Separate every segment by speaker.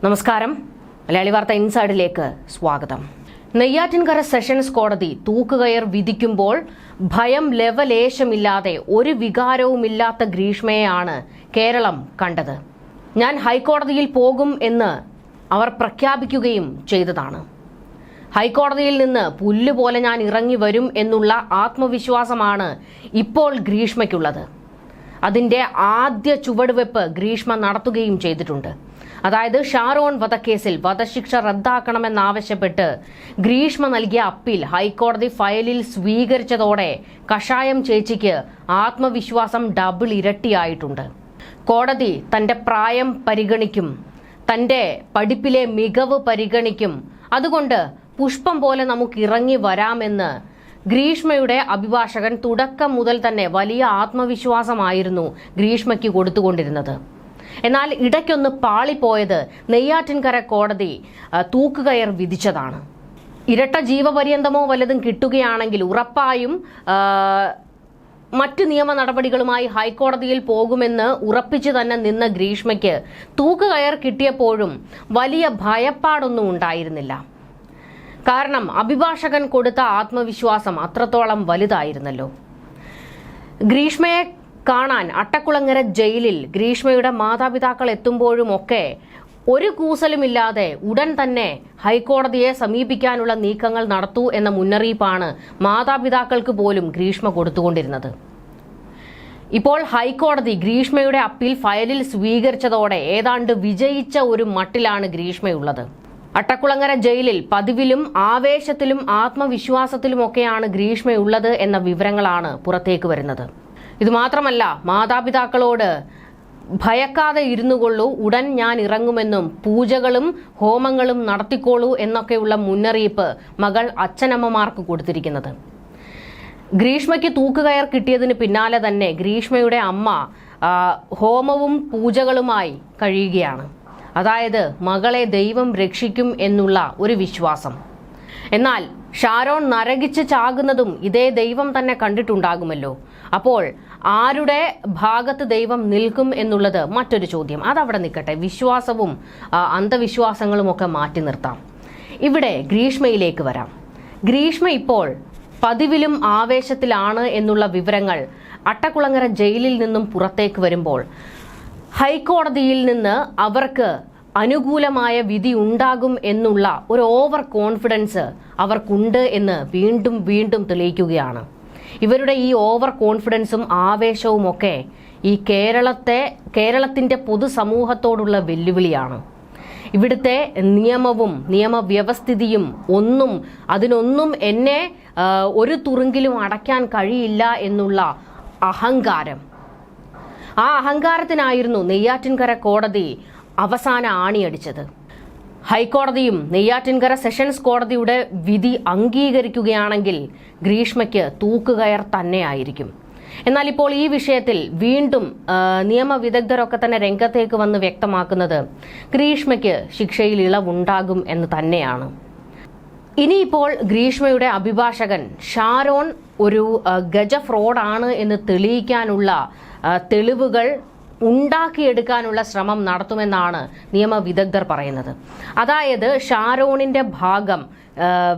Speaker 1: നമസ്കാരം. മലയാളി വാർത്ത ഇൻസൈഡിലേക്ക് സ്വാഗതം. നെയ്യാറ്റിൻകര സെഷൻസ് കോടതി തൂക്കുകയർ വിധിക്കുമ്പോൾ ഭയം ലെവലേശമില്ലാതെ ഒരു വികാരവുമില്ലാത്ത ഗ്രീഷ്മയെയാണ് കേരളം കണ്ടത്. ഞാൻ ഹൈക്കോടതിയിൽ പോകും എന്ന് അവർ പ്രഖ്യാപിക്കുകയും ചെയ്തതാണ്. ഹൈക്കോടതിയിൽ നിന്ന് പുല്ലുപോലെ ഞാൻ ഇറങ്ങി വരും എന്നുള്ള ആത്മവിശ്വാസമാണ് ഇപ്പോൾ ഗ്രീഷ്മയ്ക്കുള്ളത്. അതിന്റെ ആദ്യ ചുവടുവെപ്പ് ഗ്രീഷ്മ നടത്തുകയും ചെയ്തിട്ടുണ്ട്. അതായത് ഷാരോൺ വധക്കേസിൽ വധശിക്ഷ റദ്ദാക്കണമെന്നാവശ്യപ്പെട്ട് ഗ്രീഷ്മ നൽകിയ അപ്പീൽ ഹൈക്കോടതി ഫയലിൽ സ്വീകരിച്ചതോടെ കഷായം ചേച്ചിക്ക് ആത്മവിശ്വാസം ഡബിൾ ഇരട്ടിയായിട്ടുണ്ട്. കോടതി തന്റെ പ്രായം പരിഗണിക്കും, തന്റെ പഠിപ്പിലെ മികവ് പരിഗണിക്കും, അതുകൊണ്ട് പുഷ്പം പോലെ നമുക്ക് ഇറങ്ങി വരാമെന്ന് ഗ്രീഷ്മയുടെ അഭിഭാഷകൻ തുടക്കം മുതൽ തന്നെ വലിയ ആത്മവിശ്വാസമായിരുന്നു ഗ്രീഷ്മയ്ക്ക് കൊടുത്തുകൊണ്ടിരുന്നത്. എന്നാൽ ഇടയ്ക്കൊന്ന് പാളിപ്പോയത് നെയ്യാറ്റിൻകര കോടതി തൂക്കുകയർ വിധിച്ചതാണ്. ഇരട്ട ജീവപര്യന്തമോ വല്ലതും കിട്ടുകയാണെങ്കിൽ ഉറപ്പായും മറ്റ് നിയമ നടപടികളുമായി ഹൈക്കോടതിയിൽ പോകുമെന്ന് ഉറപ്പിച്ചു തന്നെ നിന്ന ഗ്രീഷ്മയ്ക്ക് തൂക്കുകയർ കിട്ടിയപ്പോഴും വലിയ ഭയപ്പാടൊന്നും ഉണ്ടായിരുന്നില്ല. കാരണം അഭിഭാഷകൻ കൊടുത്ത ആത്മവിശ്വാസം അത്രത്തോളം വലുതായിരുന്നല്ലോ. ഗ്രീഷ്മയെ കാണാൻ അട്ടക്കുളങ്ങര ജയിലിൽ ഗ്രീഷ്മയുടെ മാതാപിതാക്കൾ എത്തുമ്പോഴുമൊക്കെ ഒരു കൂസലുമില്ലാതെ ഉടൻ തന്നെ ഹൈക്കോടതിയെ സമീപിക്കാനുള്ള നീക്കങ്ങൾ നടത്തൂ എന്ന മുന്നറിയിപ്പാണ് മാതാപിതാക്കൾക്ക് പോലും ഗ്രീഷ്മ കൊടുത്തുകൊണ്ടിരുന്നത്. ഇപ്പോൾ ഹൈക്കോടതി ഗ്രീഷ്മയുടെ അപ്പീൽ ഫയലിൽ സ്വീകരിച്ചതോടെ ഏതാണ്ട് വിജയിച്ച ഒരു മട്ടിലാണ് ഗ്രീഷ്മയുള്ളത്. അട്ടക്കുളങ്ങര ജയിലിൽ പതിവിലും ആവേശത്തിലും ആത്മവിശ്വാസത്തിലുമൊക്കെയാണ് ഗ്രീഷ്മയുള്ളത് എന്ന വിവരങ്ങളാണ് പുറത്തേക്ക് വരുന്നത്. ഇതുമാത്രമല്ല, മാതാപിതാക്കളോട് ഭയക്കാതെ ഇരുന്നുകൊള്ളൂ, ഉടൻ ഞാൻ ഇറങ്ങുമെന്നും പൂജകളും ഹോമങ്ങളും നടത്തിക്കോളൂ എന്നൊക്കെയുള്ള മുന്നറിയിപ്പ് മകൾ അച്ഛനമ്മമാർക്ക് കൊടുത്തിരിക്കുന്നത്. ഗ്രീഷ്മയ്ക്ക് തൂക്കുകയർ കിട്ടിയതിന് പിന്നാലെ തന്നെ ഗ്രീഷ്മയുടെ അമ്മ ഹോമവും പൂജകളുമായി കഴിയുകയാണ്. അതായത് മകളെ ദൈവം രക്ഷിക്കും എന്നുള്ള ഒരു വിശ്വാസം. എന്നാൽ ഷാരോൺ നരകിച്ച് ചാകുന്നതും ഇതേ ദൈവം തന്നെ കണ്ടിട്ടുണ്ടാകുമല്ലോ. അപ്പോൾ ആരുടെ ഭാഗത്ത് ദൈവം നിൽക്കും എന്നുള്ളത് മറ്റൊരു ചോദ്യം. അതവിടെ നിൽക്കട്ടെ. വിശ്വാസവും അന്ധവിശ്വാസങ്ങളും ഒക്കെ മാറ്റി നിർത്താം. ഇവിടെ ഗ്രീഷ്മയിലേക്ക് വരാം. ഗ്രീഷ്മ ഇപ്പോൾ പതിവിലും ആവേശത്തിലാണ് എന്നുള്ള വിവരങ്ങൾ അട്ടക്കുളങ്ങര ജയിലിൽ നിന്നും പുറത്തേക്ക് വരുമ്പോൾ ഹൈക്കോടതിയിൽ നിന്ന് അവർക്ക് അനുകൂലമായ വിധി ഉണ്ടാകും എന്നുള്ള ഒരു ഓവർ കോൺഫിഡൻസ് അവർക്കുണ്ട് എന്ന് വീണ്ടും വീണ്ടും തെളിയിക്കുകയാണ്. ഇവരുടെ ഈ ഓവർ കോൺഫിഡൻസും ആവേശവും ഒക്കെ ഈ കേരളത്തിന്റെ പൊതുസമൂഹത്തോടുള്ള വെല്ലുവിളിയാണ്. ഇവിടുത്തെ നിയമവും നിയമവ്യവസ്ഥിതിയും അതിനൊന്നും എന്നെ ഒരു തുറുങ്കിലും അടയ്ക്കാൻ കഴിയില്ല എന്നുള്ള അഹങ്കാരം. ആ അഹങ്കാരത്തിനായിരുന്നു നെയ്യാറ്റിൻകര കോടതി അവസാന ആണിയടിച്ചത്. ഹൈക്കോടതിയും നെയ്യാറ്റിൻകര സെഷൻസ് കോടതിയുടെ വിധി അംഗീകരിക്കുകയാണെങ്കിൽ ഗ്രീഷ്മയ്ക്ക് തൂക്കുകയർ തന്നെയായിരിക്കും. എന്നാൽ ഇപ്പോൾ ഈ വിഷയത്തിൽ വീണ്ടും നിയമവിദഗ്ധരൊക്കെ തന്നെ രംഗത്തേക്ക് വന്ന് വ്യക്തമാക്കുന്നത് ഗ്രീഷ്മയ്ക്ക് ശിക്ഷയിൽ ഇളവുണ്ടാകും എന്ന് തന്നെയാണ്. ഇനിയിപ്പോൾ ഗ്രീഷ്മയുടെ അഭിഭാഷകൻ ഷാരോൺ ഒരു ഗജ ഫ്രോഡാണ് എന്ന് തെളിയിക്കാനുള്ള തെളിവുകൾ ഉണ്ടാക്കിയെടുക്കാനുള്ള ശ്രമം നടത്തുമെന്നാണ് നിയമവിദഗ്ധർ പറയുന്നത്. അതായത് ഷാരോണിന്റെ ഭാഗം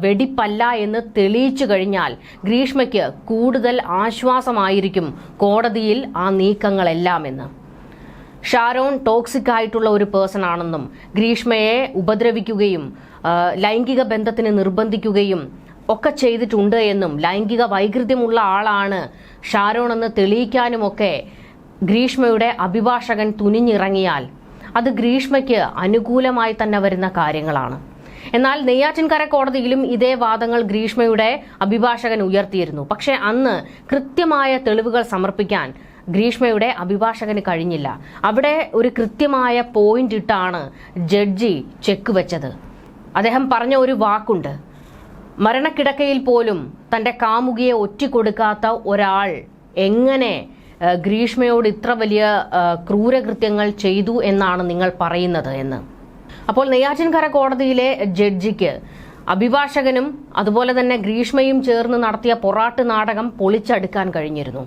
Speaker 1: വെടിപ്പല്ല എന്ന് തെളിയിച്ചു കഴിഞ്ഞാൽ ഗ്രീഷ്മയ്ക്ക് കൂടുതൽ ആശ്വാസമായിരിക്കും കോടതിയിൽ ആ നീക്കങ്ങളെല്ലാം എന്ന്. ഷാരോൺ ടോക്സിക് ആയിട്ടുള്ള ഒരു പേഴ്സൺ ആണെന്നും ഗ്രീഷ്മയെ ഉപദ്രവിക്കുകയും ലൈംഗിക ബന്ധത്തിന് നിർബന്ധിക്കുകയും ഒക്കെ ചെയ്തിട്ടുണ്ട് എന്നും ലൈംഗിക വൈകൃതമുള്ള ആളാണ് ഷാരോൺ എന്ന് തെളിയിക്കാനുമൊക്കെ ഗ്രീഷ്മയുടെ അഭിഭാഷകൻ തുനിഞ്ഞിറങ്ങിയാൽ അത് ഗ്രീഷ്മയ്ക്ക് അനുകൂലമായി തന്നെ വരുന്ന കാര്യങ്ങളാണ്. എന്നാൽ നെയ്യാറ്റിൻകര കോടതിയിലും ഇതേ വാദങ്ങൾ ഗ്രീഷ്മയുടെ അഭിഭാഷകൻ ഉയർത്തിയിരുന്നു. പക്ഷേ അന്ന് കൃത്യമായ തെളിവുകൾ സമർപ്പിക്കാൻ ഗ്രീഷ്മയുടെ അഭിഭാഷകന് കഴിഞ്ഞില്ല. അവിടെ ഒരു കൃത്യമായ പോയിന്റ് ഇട്ടാണ് ജഡ്ജി ചെക്ക് വെച്ചത്. അദ്ദേഹം പറഞ്ഞ ഒരു വാക്കുണ്ട്, മരണക്കിടക്കയിൽ പോലും തന്റെ കാമുകിയെ ഒറ്റിക്കൊടുക്കാത്ത ഒരാൾ എങ്ങനെ ഗ്രീഷ്മയോട് ഇത്ര വലിയ ക്രൂരകൃത്യങ്ങൾ ചെയ്തു എന്നാണ് നിങ്ങൾ പറയുന്നത് എന്ന്. അപ്പോൾ നെയ്യാറ്റിൻകര കോടതിയിലെ ജഡ്ജിക്ക് അഭിഭാഷകനും അതുപോലെ തന്നെ ഗ്രീഷ്മയും ചേർന്ന് നടത്തിയ പൊറാട്ട് നാടകം പൊളിച്ചടുക്കാൻ കഴിഞ്ഞിരുന്നു.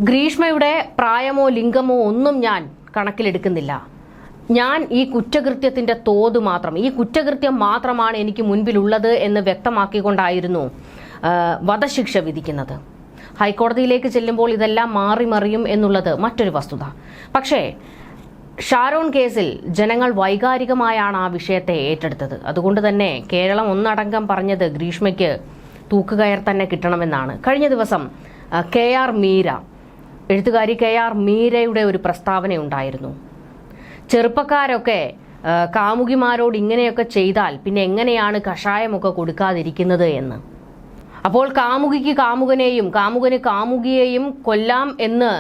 Speaker 1: ഗ്രീഷ്മയുടെ പ്രായമോ ലിംഗമോ ഒന്നും ഞാൻ കണക്കിലെടുക്കുന്നില്ല. ഞാൻ ഈ കുറ്റകൃത്യത്തിന്റെ തോത് മാത്രം, ഈ കുറ്റകൃത്യം മാത്രമാണ് എനിക്ക് മുൻപിലുള്ളത് എന്ന് വ്യക്തമാക്കിക്കൊണ്ടായിരുന്നു വധശിക്ഷ വിധിക്കുന്നത്. ഹൈക്കോടതിയിലേക്ക് ചെല്ലുമ്പോൾ ഇതെല്ലാം മാറിമറിയും എന്നുള്ളത് മറ്റൊരു വസ്തുത. പക്ഷേ ഷാരോൺ കേസിൽ ജനങ്ങൾ വൈകാരികമായാണ് ആ വിഷയത്തെ ഏറ്റെടുത്തത്. അതുകൊണ്ട് തന്നെ കേരളം ഒന്നടങ്കം പറഞ്ഞത് ഗ്രീഷ്മയ്ക്ക് തൂക്കുകയർ തന്നെ കിട്ടണമെന്നാണ്. കഴിഞ്ഞ ദിവസം KR മീര, എഴുത്തുകാരി KR മീരയുടെ ഒരു പ്രസ്താവനയുണ്ടായിരുന്നു. ചെറുപ്പക്കാരൊക്കെ കാമുകിമാരോട് ഇങ്ങനെയൊക്കെ ചെയ്താൽ പിന്നെ എങ്ങനെയാണ് കഷായമൊക്കെ കൊടുക്കാതിരിക്കുന്നത് എന്ന്. അപ്പോൾ കാമുകിക്ക് കാമുകനെയും കാമുകന് കാമുകിയെയും കൊല്ലാം എന്ന്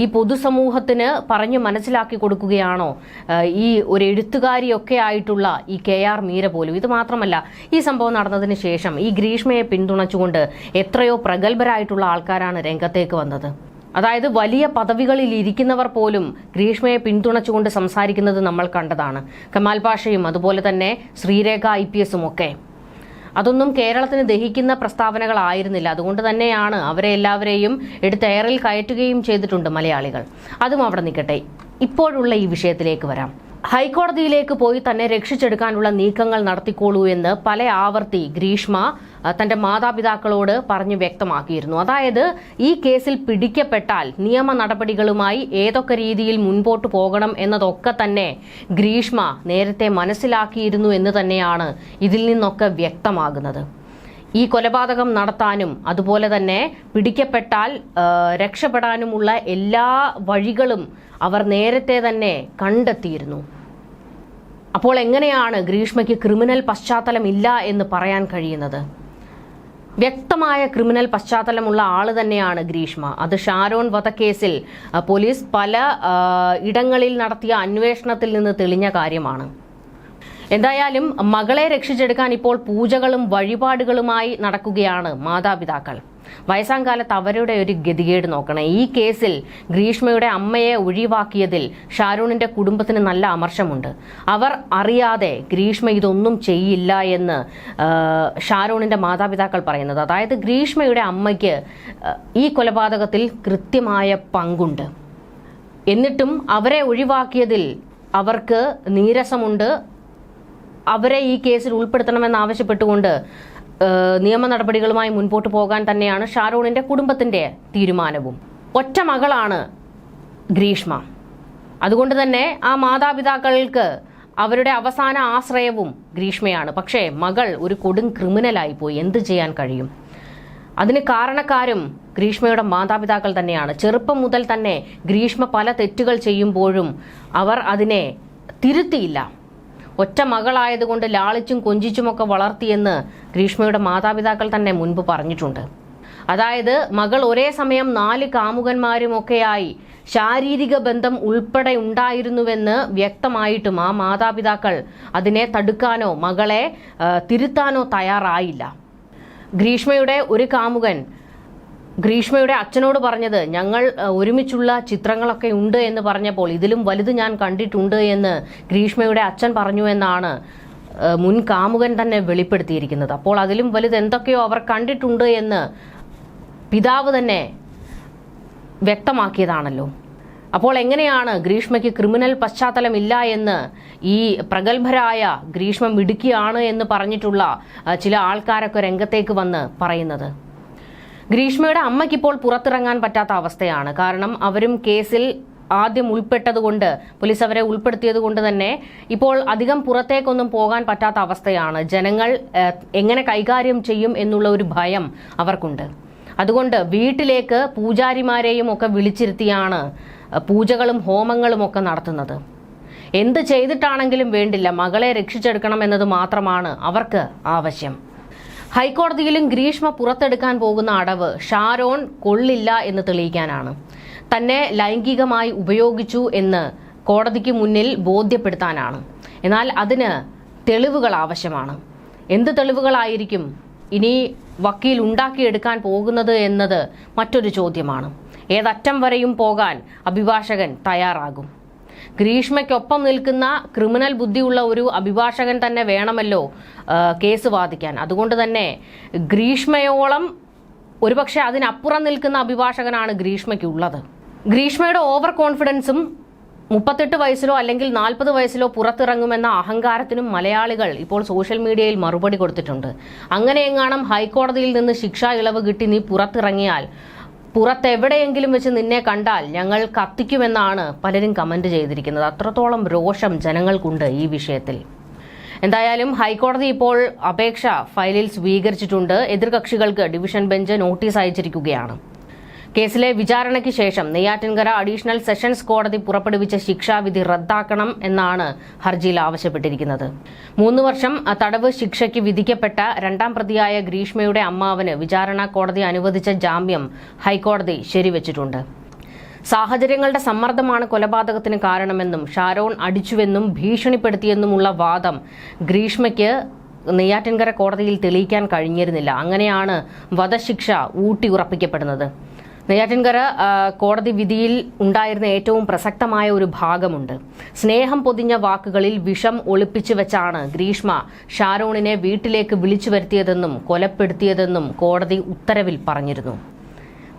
Speaker 1: ഈ പൊതുസമൂഹത്തിന് പറഞ്ഞു മനസ്സിലാക്കി കൊടുക്കുകയാണോ ഈ ഒരു എഴുത്തുകാരിയൊക്കെ ആയിട്ടുള്ള ഈ KR മീര പോലും? ഇത് മാത്രമല്ല, ഈ സംഭവം നടന്നതിന് ശേഷം ഈ ഗ്രീഷ്മയെ പിന്തുണച്ചുകൊണ്ട് എത്രയോ പ്രഗത്ഭരായിട്ടുള്ള ആൾക്കാരാണ് രംഗത്തേക്ക് വന്നത്. അതായത് വലിയ പദവികളിൽ ഇരിക്കുന്നവർ പോലും ഗ്രീഷ്മയെ പിന്തുണച്ചുകൊണ്ട് സംസാരിക്കുന്നത് നമ്മൾ കണ്ടതാണ്. കമാൽ പാഷയും അതുപോലെ തന്നെ ശ്രീരേഖ IPS ഒക്കെ. അതൊന്നും കേരളത്തിന് ദഹിക്കുന്ന പ്രസ്താവനകളായിരുന്നില്ല. അതുകൊണ്ട് തന്നെയാണ് അവരെ എല്ലാവരെയും എടുത്ത് എയറിൽ കയറ്റുകയും ചെയ്തിട്ടുണ്ട് മലയാളികൾ. അതും അവിടെ നിൽക്കട്ടെ. ഇപ്പോഴുള്ള ഈ വിഷയത്തിലേക്ക് വരാം. ഹൈക്കോടതിയിലേക്ക് പോയി തന്നെ രക്ഷിച്ചെടുക്കാനുള്ള നീക്കങ്ങൾ നടത്തിക്കോളൂ എന്ന് പല ആവർത്തി ഗ്രീഷ്മ തന്റെ മാതാപിതാക്കളോട് പറഞ്ഞു വ്യക്തമാക്കിയിരുന്നു. അതായത് ഈ കേസിൽ പിടിക്കപ്പെട്ടാൽ നിയമ നടപടികളുമായി ഏതൊക്കെ രീതിയിൽ മുൻപോട്ട് പോകണം എന്നതൊക്കെ തന്നെ ഗ്രീഷ്മ നേരത്തെ മനസ്സിലാക്കിയിരുന്നു എന്ന് തന്നെയാണ് ഇതിൽ നിന്നൊക്കെ വ്യക്തമാകുന്നത്. ഈ കൊലപാതകം നടത്താനും അതുപോലെ തന്നെ പിടിക്കപ്പെട്ടാൽ രക്ഷപ്പെടാനുമുള്ള എല്ലാ വഴികളും അവർ നേരത്തെ തന്നെ കണ്ടെത്തിയിരുന്നു. അപ്പോൾ എങ്ങനെയാണ് ഗ്രീഷ്മയ്ക്ക് ക്രിമിനൽ പശ്ചാത്തലം ഇല്ല എന്ന് പറയാൻ കഴിയുന്നത്? വ്യക്തമായ ക്രിമിനൽ പശ്ചാത്തലമുള്ള ആള് തന്നെയാണ് ഗ്രീഷ്മ. അത് ഷാരോൺ വധക്കേസിൽ പോലീസ് പല ഇടങ്ങളിൽ നടത്തിയ അന്വേഷണത്തിൽ നിന്ന് തെളിഞ്ഞ കാര്യമാണ്. എന്തായാലും മകളെ രക്ഷിച്ചെടുക്കാൻ ഇപ്പോൾ പൂജകളും വഴിപാടുകളുമായി നടക്കുകയാണ് മാതാപിതാക്കൾ. വയസ്സാം കാലത്ത് അവരുടെ ഒരു ഗതികേട് നോക്കണം. ഈ കേസിൽ ഗ്രീഷ്മയുടെ അമ്മയെ ഒഴിവാക്കിയതിൽ ഷാരൂണിന്റെ കുടുംബത്തിന് നല്ല അമർഷമുണ്ട്. അവർ അറിയാതെ ഗ്രീഷ്മ ഇതൊന്നും ചെയ്യില്ല എന്ന് ഷാരൂണിന്റെ മാതാപിതാക്കൾ പറയുന്നത്. അതായത് ഗ്രീഷ്മയുടെ അമ്മയ്ക്ക് ഈ കൊലപാതകത്തിൽ കൃത്യമായ പങ്കുണ്ട്. എന്നിട്ടും അവരെ ഒഴിവാക്കിയതിൽ അവർക്ക് നീരസമുണ്ട്. അവരെ ഈ കേസിൽ ഉൾപ്പെടുത്തണമെന്നാവശ്യപ്പെട്ടുകൊണ്ട് നിയമ നടപടികളുമായി മുൻപോട്ട് പോകാൻ തന്നെയാണ് ഷാരൂണിന്റെ കുടുംബത്തിന്റെ തീരുമാനവും. ഒറ്റ മകളാണ് ഗ്രീഷ്മ. അതുകൊണ്ട് തന്നെ ആ മാതാപിതാക്കൾക്ക് അവരുടെ അവസാന ആശ്രയവും ഗ്രീഷ്മയാണ്. പക്ഷേ മകൾ ഒരു കൊടും ക്രിമിനലായി പോയി. എന്ത് ചെയ്യാൻ കഴിയും? അതിന് കാരണക്കാരും ഗ്രീഷ്മയുടെ മാതാപിതാക്കൾ തന്നെയാണ്. ചെറുപ്പം മുതൽ തന്നെ ഗ്രീഷ്മ പല തെറ്റുകൾ ചെയ്യുമ്പോഴും അവർ അതിനെ തിരുത്തിയില്ല. ഒറ്റ മകളായതുകൊണ്ട് ലാളിച്ചും കൊഞ്ചിച്ചുമൊക്കെ വളർത്തിയെന്ന് ഗ്രീഷ്മയുടെ മാതാപിതാക്കൾ തന്നെ മുൻപ് പറഞ്ഞിട്ടുണ്ട്. അതായത് മകൾ ഒരേ സമയം 4 കാമുകന്മാരുമൊക്കെയായി ശാരീരിക ബന്ധം ഉൾപ്പെടെ ഉണ്ടായിരുന്നുവെന്ന് വ്യക്തമായിട്ടും ആ മാതാപിതാക്കൾ അതിനെ തടുക്കാനോ മകളെ തിരുത്താനോ തയ്യാറായില്ല. ഗ്രീഷ്മയുടെ ഒരു കാമുകൻ ഗ്രീഷ്മയുടെ അച്ഛനോട് പറഞ്ഞത്, ഞങ്ങൾ ഒരുമിച്ചുള്ള ചിത്രങ്ങളൊക്കെ ഉണ്ട് എന്ന് പറഞ്ഞപ്പോൾ ഇതിലും വലുത് ഞാൻ കണ്ടിട്ടുണ്ട് എന്ന് ഗ്രീഷ്മയുടെ അച്ഛൻ പറഞ്ഞു എന്നാണ് മുൻ കാമുകൻ തന്നെ വെളിപ്പെടുത്തിയിരിക്കുന്നത്. അപ്പോൾ അതിലും വലുത് എന്തൊക്കെയോ അവർ കണ്ടിട്ടുണ്ട് എന്ന് പിതാവ് തന്നെ വ്യക്തമാക്കിയതാണല്ലോ. അപ്പോൾ എങ്ങനെയാണ് ഗ്രീഷ്മയ്ക്ക് ക്രിമിനൽ പശ്ചാത്തലമില്ല എന്ന് ഈ പ്രഗത്ഭരായ ഗ്രീഷ്മ മിടുക്കിയാണ് എന്ന് പറഞ്ഞിട്ടുള്ള ചില ആൾക്കാരൊക്കെ രംഗത്തേക്ക് വന്ന് പറയുന്നത്? ഗ്രീഷ്മയുടെ അമ്മയ്ക്കിപ്പോൾ പുറത്തിറങ്ങാൻ പറ്റാത്ത അവസ്ഥയാണ്. കാരണം അവരും കേസിൽ ആദ്യം ഉൾപ്പെട്ടതുകൊണ്ട്, പോലീസ് അവരെ ഉൾപ്പെടുത്തിയത് കൊണ്ട് തന്നെ ഇപ്പോൾ അധികം പുറത്തേക്കൊന്നും പോകാൻ പറ്റാത്ത അവസ്ഥയാണ്. ജനങ്ങൾ എങ്ങനെ കൈകാര്യം ചെയ്യും എന്നുള്ള ഒരു ഭയം അവർക്കുണ്ട്. അതുകൊണ്ട് വീട്ടിലേക്ക് പൂജാരിമാരെയും ഒക്കെ വിളിച്ചിരുത്തിയാണ് പൂജകളും ഹോമങ്ങളും ഒക്കെ നടത്തുന്നത്. എന്ത് ചെയ്തിട്ടാണെങ്കിലും വേണ്ടില്ല, മകളെ രക്ഷിച്ചെടുക്കണം എന്നത് മാത്രമാണ് അവർക്ക് ആവശ്യം. ഹൈക്കോടതിയിലും ഗ്രീഷ്മ പുറത്തെടുക്കാൻ പോകുന്ന അടവ് ഷാരോൺ കൊള്ളില്ല എന്ന് തെളിയിക്കാനാണ്. തന്നെ ലൈംഗികമായി ഉപയോഗിച്ചു എന്ന് കോടതിക്ക് മുന്നിൽ ബോധ്യപ്പെടുത്താനാണ്. എന്നാൽ അതിന് തെളിവുകൾ ആവശ്യമാണ്. എന്ത് തെളിവുകളായിരിക്കും ഇനി വക്കീൽ ഉണ്ടാക്കിയെടുക്കാൻ പോകുന്നത് എന്നത് മറ്റൊരു ചോദ്യമാണ്. ഏതറ്റം വരെയും പോകാൻ അഭിഭാഷകൻ തയ്യാറാകും. ഗ്രീഷ്മയ്ക്കൊപ്പം നിൽക്കുന്ന ക്രിമിനൽ ബുദ്ധിയുള്ള ഒരു അഭിഭാഷകൻ തന്നെ വേണമല്ലോ കേസ് വാദിക്കാൻ. അതുകൊണ്ട് തന്നെ ഗ്രീഷ്മയോളം ഒരുപക്ഷെ അതിനപ്പുറം നിൽക്കുന്ന അഭിഭാഷകനാണ് ഗ്രീഷ്മയ്ക്കുള്ളത്. ഗ്രീഷ്മയുടെ ഓവർ കോൺഫിഡൻസും 38 വയസ്സിലോ അല്ലെങ്കിൽ 40 വയസ്സിലോ പുറത്തിറങ്ങുമെന്ന അഹങ്കാരത്തിനും മലയാളികൾ ഇപ്പോൾ സോഷ്യൽ മീഡിയയിൽ മറുപടി കൊടുത്തിട്ടുണ്ട്. അങ്ങനെയെങ്ങാനും ഹൈക്കോടതിയിൽ നിന്ന് ശിക്ഷാ ഇളവ് കിട്ടി നീ പുറത്തിറങ്ങിയാൽ, പുറത്തെവിടെയെങ്കിലും വെച്ച് നിന്നെ കണ്ടാൽ ഞങ്ങൾ കത്തിക്കുമെന്നാണ് പലരും കമന്റ് ചെയ്തിരിക്കുന്നത്. അത്രത്തോളം രോഷം ജനങ്ങൾക്കുണ്ട് ഈ വിഷയത്തിൽ. എന്തായാലും ഹൈക്കോടതി ഇപ്പോൾ അപേക്ഷ ഫയലിൽ സ്വീകരിച്ചിട്ടുണ്ട്. എതിർകക്ഷികൾക്ക് ഡിവിഷൻ ബെഞ്ച് നോട്ടീസ് അയച്ചിരിക്കുകയാണ്. കേസിലെ വിചാരണയ്ക്ക് ശേഷം നെയ്യാറ്റിൻകര അഡീഷണൽ സെഷൻസ് കോടതി പുറപ്പെടുവിച്ച ശിക്ഷാവിധി റദ്ദാക്കണം എന്നാണ് ഹർജിയിൽ ആവശ്യപ്പെട്ടിരിക്കുന്നത്. 3 വർഷം തടവ് ശിക്ഷയ്ക്ക് വിധിക്കപ്പെട്ട 2ാം പ്രതിയായ ഗ്രീഷ്മയുടെ അമ്മാവന് വിചാരണ കോടതി അനുവദിച്ച ജാമ്യം ഹൈക്കോടതി ശരിവച്ചിട്ടുണ്ട്. സാഹചര്യങ്ങളുടെ സമ്മർദ്ദമാണ് കൊലപാതകത്തിന് കാരണമെന്നും ഷാരോൺ അടിച്ചുവെന്നും ഭീഷണിപ്പെടുത്തിയെന്നുമുള്ള വാദം ഗ്രീഷ്മയ്ക്ക് നെയ്യാറ്റിൻകര കോടതിയിൽ തെളിയിക്കാൻ കഴിഞ്ഞിരുന്നില്ല. അങ്ങനെയാണ് വധശിക്ഷ ഊട്ടിയുറപ്പിക്കപ്പെടുന്നത്. നെയ്യാറ്റിൻകര കോടതി വിധിയിൽ ഉണ്ടായിരുന്ന ഏറ്റവും പ്രസക്തമായ ഒരു ഭാഗമുണ്ട്. സ്നേഹം പൊതിഞ്ഞ വാക്കുകളിൽ വിഷം ഒളിപ്പിച്ചു വെച്ചാണ് ഗ്രീഷ്മ ഷാരോണിനെ വീട്ടിലേക്ക് വിളിച്ചു വരുത്തിയതെന്നും കൊലപ്പെടുത്തിയതെന്നും കോടതി ഉത്തരവിൽ പറഞ്ഞിരുന്നു.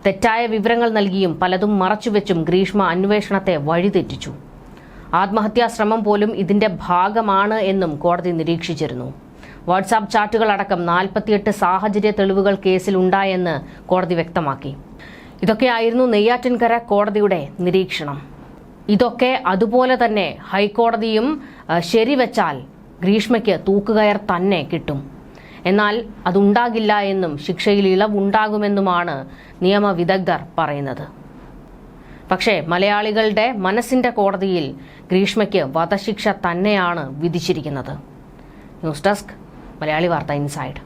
Speaker 1: തെറ്റായ വിവരങ്ങൾ നൽകിയും പലതും മറച്ചുവെച്ചും ഗ്രീഷ്മ അന്വേഷണത്തെ വഴിതെറ്റിച്ചു. ആത്മഹത്യാശ്രമം പോലും ഇതിന്റെ ഭാഗമാണ് എന്നും കോടതി നിരീക്ഷിച്ചിരുന്നു. വാട്സാപ്പ് ചാറ്റുകളടക്കം 48 സാഹചര്യ തെളിവുകൾ കേസിൽ ഉണ്ടായെന്ന് കോടതി വ്യക്തമാക്കി. ഇതൊക്കെയായിരുന്നു നെയ്യാറ്റിൻകര കോടതിയുടെ നിരീക്ഷണം. ഇതൊക്കെ അതുപോലെ തന്നെ ഹൈക്കോടതിയും ശരിവെച്ചാൽ ഗ്രീഷ്മയ്ക്ക് തൂക്കുകയർ തന്നെ കിട്ടും. എന്നാൽ അതുണ്ടാകില്ല എന്നും ശിക്ഷയിൽ ഇളവുണ്ടാകുമെന്നുമാണ് നിയമവിദഗ്ധർ പറയുന്നത്. പക്ഷേ മലയാളികളുടെ മനസ്സിന്റെ കോടതിയിൽ ഗ്രീഷ്മയ്ക്ക് വധശിക്ഷ തന്നെയാണ് വിധിച്ചിരിക്കുന്നത്. ന്യൂസ് ഡെസ്ക്, മലയാളി വാർത്ത ഇൻസൈഡ്.